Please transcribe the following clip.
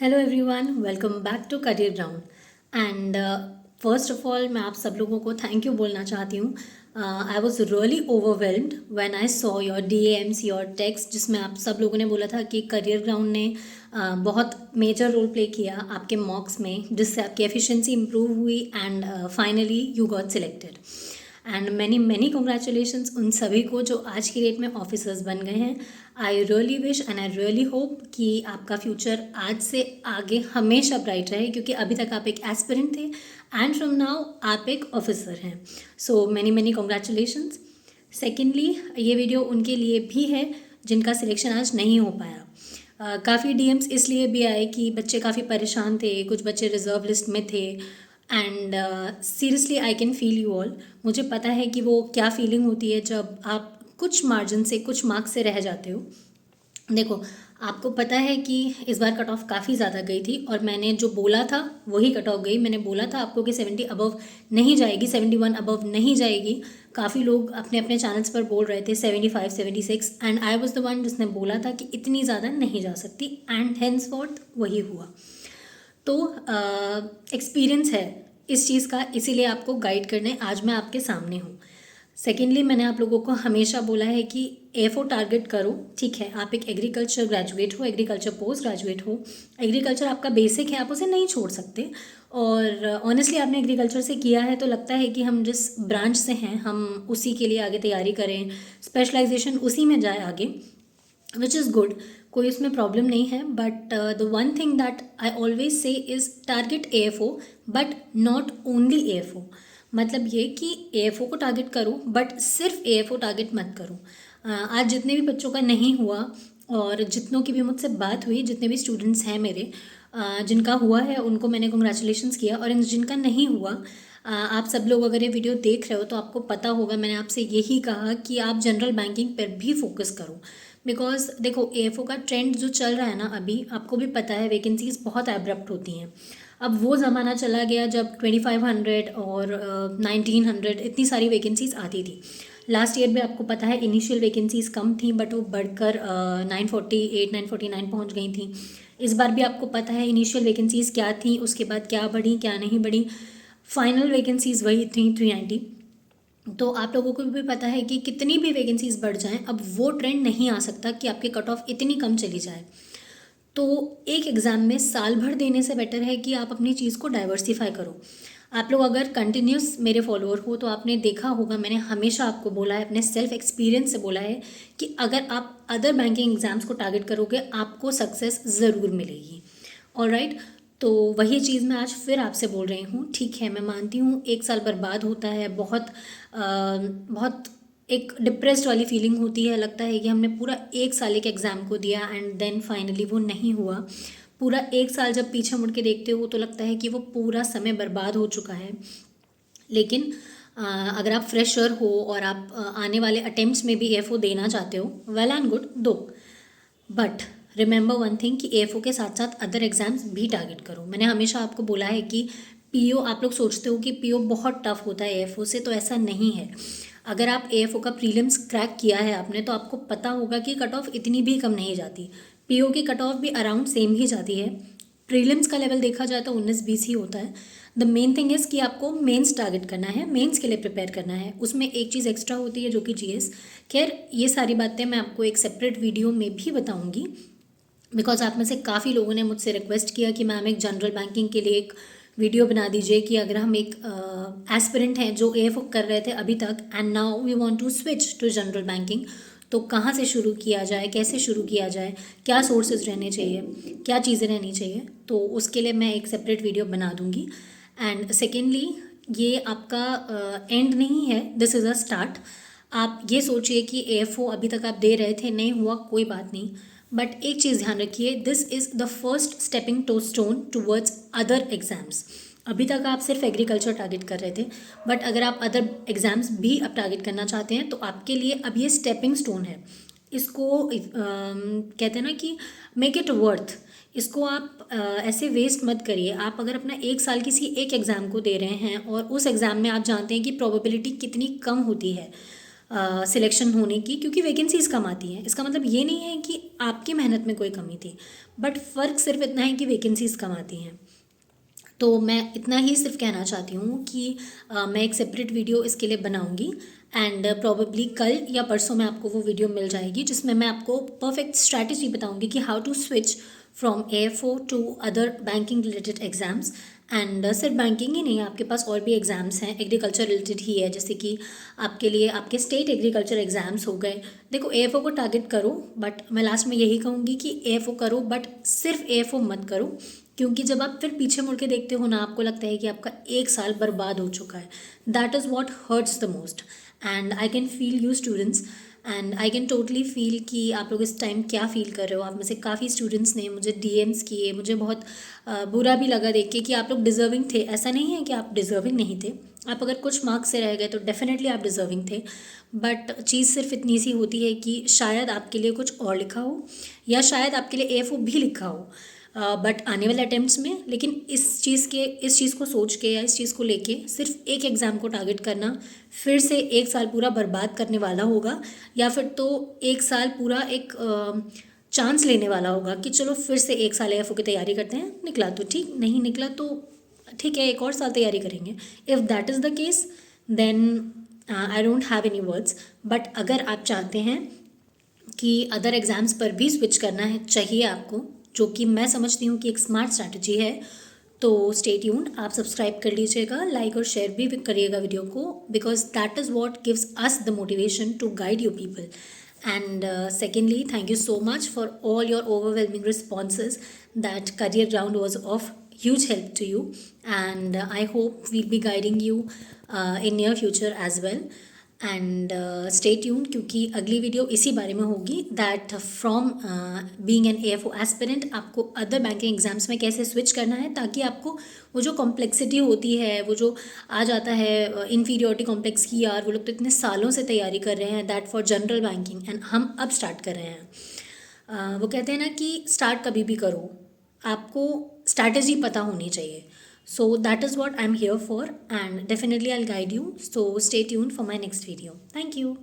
Hello everyone, welcome back to Career Ground. And first of all मैं आप सब लोगों को थैंक यू बोलना चाहती हूँ। I was really overwhelmed when I saw your DMs, your text, जिसमें आप सब लोगों ने बोला था कि करियर ग्राउंड ने बहुत मेजर रोल प्ले किया आपके मॉक्स में, जिससे आपकी एफिशिएंसी इंप्रूव हुई and finally you got selected. And many many congratulations उन सभी को जो आज की डेट में ऑफिसर्स बन गए हैं। I really wish and I really hope कि आपका फ्यूचर आज से आगे हमेशा ब्राइट रहे, क्योंकि अभी तक आप एक एस्पिरेंट थे एंड फ्रॉम नाउ आप एक ऑफिसर हैं। So many many congratulations. Secondly, ये वीडियो उनके लिए भी है जिनका सिलेक्शन आज नहीं हो पाया। काफ़ी डीएम्स इसलिए भी आए कि बच्चे काफ़ी परेशान थे, कुछ बच्चे रिजर्व लिस्ट में थे and seriously I can feel you all. मुझे पता है कि वो क्या फीलिंग होती है जब आप कुछ मार्जिन से, कुछ मार्क्स से रह जाते हो। देखो, आपको पता है कि इस बार कट ऑफ काफ़ी ज़्यादा गई थी और मैंने जो बोला था वही कट ऑफ गई। मैंने बोला था आपको कि 70 अबव नहीं जाएगी, 71 अबव नहीं जाएगी। काफ़ी लोग अपने अपने चैनल्स पर बोल रहे थे 75, 76 and I was the one जिसने बोला था कि इतनी ज़्यादा नहीं जा सकती एंड हेंसफोर्थ वही हुआ। तो एक्सपीरियंस है इस चीज़ का, इसीलिए आपको गाइड करने आज मैं आपके सामने हूँ। सेकेंडली, मैंने आप लोगों को हमेशा बोला है कि एफओ टारगेट करो। ठीक है, आप एक एग्रीकल्चर ग्रेजुएट हो, एग्रीकल्चर पोस्ट ग्रेजुएट हो, एग्रीकल्चर आपका बेसिक है, आप उसे नहीं छोड़ सकते। और ऑनेस्टली आपने एग्रीकल्चर से किया है तो लगता है कि हम जिस ब्रांच से हैं हम उसी के लिए आगे तैयारी करें, स्पेशलाइजेशन उसी में जाए आगे, विच इज़ गुड, कोई उसमें प्रॉब्लम नहीं है। But the one thing that I always say is target AFO but not only AFO. मतलब ये कि एएफओ को टारगेट करो बट सिर्फ एएफओ टारगेट मत करो। आज जितने भी बच्चों का नहीं हुआ और जितनों की भी मुझसे बात हुई, जितने भी स्टूडेंट्स हैं मेरे जिनका हुआ है उनको मैंने कंग्रेचुलेशंस किया, और जिनका नहीं हुआ आप सब लोग अगर ये वीडियो देख रहे हो तो आपको पता होगा मैंने आपसे यही कहा कि आप जनरल बैंकिंग पर भी फोकस करो। बिकॉज देखो, एएफओ का ट्रेंड जो चल रहा है ना, अभी आपको भी पता है वैकेंसीज बहुत एब्रप्ट होती हैं। अब वो ज़माना चला गया जब 2500 और 1900 इतनी सारी वैकेंसीज आती थी। लास्ट ईयर भी आपको पता है इनिशियल वैकेंसीज कम थी बट वो बढ़कर 948 949 पहुंच गई थी। इस बार भी आपको पता है इनिशियल वैकेंसीज क्या थी, उसके बाद क्या बढ़ी क्या नहीं बढ़ी, फाइनल वैकेंसीज वही थी 390। तो आप लोगों को भी पता है कि कितनी भी वैकेंसीज बढ़ जाएं, अब वो ट्रेंड नहीं आ सकता कि आपकी कट ऑफ इतनी कम चली जाए। तो एक एग्ज़ाम में साल भर देने से बेटर है कि आप अपनी चीज़ को डाइवर्सिफाई करो। आप लोग अगर कंटिन्यूस मेरे फॉलोअर हो तो आपने देखा होगा मैंने हमेशा आपको बोला है, अपने सेल्फ एक्सपीरियंस से बोला है कि अगर आप अदर बैंकिंग एग्ज़ाम्स को टारगेट करोगे आपको सक्सेस ज़रूर मिलेगी। ऑलराइट, तो वही चीज़ मैं आज फिर आपसे बोल रही हूँ। ठीक है, मैं मानती हूँ एक साल बर्बाद होता है, बहुत एक डिप्रेस्ड वाली फीलिंग होती है, लगता है कि हमने पूरा एक साल एक एग्ज़ाम को दिया एंड देन फाइनली वो नहीं हुआ। पूरा एक साल जब पीछे मुड़ के देखते हो तो लगता है कि वो पूरा समय बर्बाद हो चुका है। लेकिन अगर आप फ्रेशर हो और आप आने वाले अटेम्प्ट्स में भी एएफओ देना चाहते हो, वेल एंड गुड, दो। बट रिमेंबर वन थिंग कि एएफओ के साथ साथ अदर एग्ज़ाम्स भी टारगेट करो। मैंने हमेशा आपको बोला है कि पीओ, आप लोग सोचते हो कि पीओ बहुत टफ होता है एएफओ से, तो ऐसा नहीं है। अगर आप एएफओ का प्रीलिम्स क्रैक किया है आपने तो आपको पता होगा कि कट ऑफ इतनी भी कम नहीं जाती। पीओ की कट ऑफ भी अराउंड सेम ही जाती है। प्रीलिम्स का लेवल देखा जाए तो 19-20 ही होता है। द मेन थिंग इज़ कि आपको मेंस टारगेट करना है, मेंस के लिए प्रिपेयर करना है। उसमें एक चीज़ एक्स्ट्रा होती है जो कि जीएस। खैर, ये सारी बातें मैं आपको एक सेपरेट वीडियो में भी बताऊंगी, बिकॉज आप में से काफ़ी लोगों ने मुझसे रिक्वेस्ट किया कि मैम एक जनरल बैंकिंग के लिए एक वीडियो बना दीजिए कि अगर हम एक एस्पिरेंट हैं जो एएफओ कर रहे थे अभी तक and now we want to switch to general banking, तो कहाँ से शुरू किया जाए, कैसे शुरू किया जाए, क्या सोर्सेज रहने चाहिए, क्या चीज़ें रहनी चाहिए। तो उसके लिए मैं एक सेपरेट वीडियो बना दूँगी। एंड सेकेंडली, ये आपका एंड नहीं है, दिस इज़ अ स्टार्ट। आप ये सोचिए कि एएफओ अभी तक आप दे रहे थे, नहीं हुआ कोई बात नहीं, बट एक चीज़ ध्यान रखिए, this is the first stepping to stone towards other exams. अभी तक आप सिर्फ एग्रीकल्चर टारगेट कर रहे थे, बट अगर आप अदर एग्ज़ाम्स भी अब टारगेट करना चाहते हैं तो आपके लिए अब ये स्टेपिंग स्टोन है। इसको कहते हैं ना कि मेक इट वर्थ। इसको आप ऐसे वेस्ट मत करिए। आप अगर अपना एक साल किसी एक एग्ज़ाम को दे रहे हैं और उस एग्ज़ाम में आप जानते हैं कि प्रोबेबिलिटी कितनी कम होती है, सिलेक्शन होने की, क्योंकि वैकेंसीज कम आती हैं। इसका मतलब ये नहीं है कि आपकी मेहनत में कोई कमी थी, बट फ़र्क सिर्फ इतना है कि वैकेंसीज कम आती हैं। तो मैं इतना ही सिर्फ कहना चाहती हूँ कि मैं एक सेपरेट वीडियो इसके लिए बनाऊँगी, एंड प्रॉबेबली कल या परसों में आपको वो वीडियो मिल जाएगी, जिसमें मैं आपको परफेक्ट स्ट्रैटेजी बताऊँगी कि how to switch from AFO to other banking related exams. And सिर्फ बैंकिंग ही नहीं है, आपके पास और भी एग्ज़ाम्स हैं, एग्रीकल्चर रिलेटेड ही है, जैसे कि आपके लिए आपके स्टेट एग्रीकल्चर एग्ज़ाम्स हो गए। देखो, AFO को टारगेट करो, बट मैं लास्ट में यही कहूँगी कि AFO करो, बट सिर्फ AFO मत करो, क्योंकि जब आप फिर पीछे मुड़ के देखते हो ना, आपको लगता है कि आपका एक साल बर्बाद हो चुका है। That is what hertz the most, and I can feel you students, and I can totally feel कि आप लोग इस टाइम क्या फ़ील कर रहे हो। आप में से काफ़ी स्टूडेंट्स ने मुझे DMs किए, मुझे बहुत बुरा भी लगा देख के कि आप लोग डिज़र्विंग थे। ऐसा नहीं है कि आप डिज़र्विंग नहीं थे, आप अगर कुछ मार्क्स से रह गए तो डेफिनेटली आप डिज़र्विंग थे, बट चीज़ सिर्फ इतनी सी होती है कि शायद आपके लिए कुछ और लिखा हो, या शायद आपके लिए AFO भी लिखा हो, बट आने वाले अटैम्प्ट्स में। लेकिन इस चीज़ को सोच के या इस चीज़ को लेके सिर्फ एक एग्ज़ाम को टारगेट करना फिर से एक साल पूरा बर्बाद करने वाला होगा, या फिर तो एक साल पूरा एक चांस लेने वाला होगा कि चलो फिर से एक साल AFO की तैयारी करते हैं, निकला तो ठीक, नहीं निकला तो ठीक है, एक और साल तैयारी करेंगे। If that is the case then I don't have any words. But अगर आप चाहते हैं कि अदर एग्ज़ाम्स पर भी स्विच करना है चाहिए आपको, जो कि मैं समझती हूँ कि एक स्मार्ट स्ट्रैटेजी है, तो स्टे ट्यून्ड। आप सब्सक्राइब कर लीजिएगा, लाइक और शेयर भी करिएगा वीडियो को, because that is what gives us the motivation to guide you people. And secondly, thank you so much for all your overwhelming responses, that Career Ground was of huge help to you, and I hope we'll be guiding you in near future as well. And stay tune, क्योंकि अगली video इसी बारे में होगी, that from being an AFO aspirant आपको other banking exams में कैसे switch करना है, ताकि आपको वो जो कॉम्प्लेक्सिटी होती है, वो जो आ जाता है इन्फीरियोरिटी कॉम्प्लेक्स की, यार वो लोग तो इतने सालों से तैयारी कर रहे हैं that for general banking, and हम अब स्टार्ट कर रहे हैं। वो कहते हैं ना कि स्टार्ट कभी भी करो, आपको स्ट्रैटेजी पता होनी चाहिए। So that is what I'm here for, and definitely I'll guide you. So stay tuned for my next video. Thank you.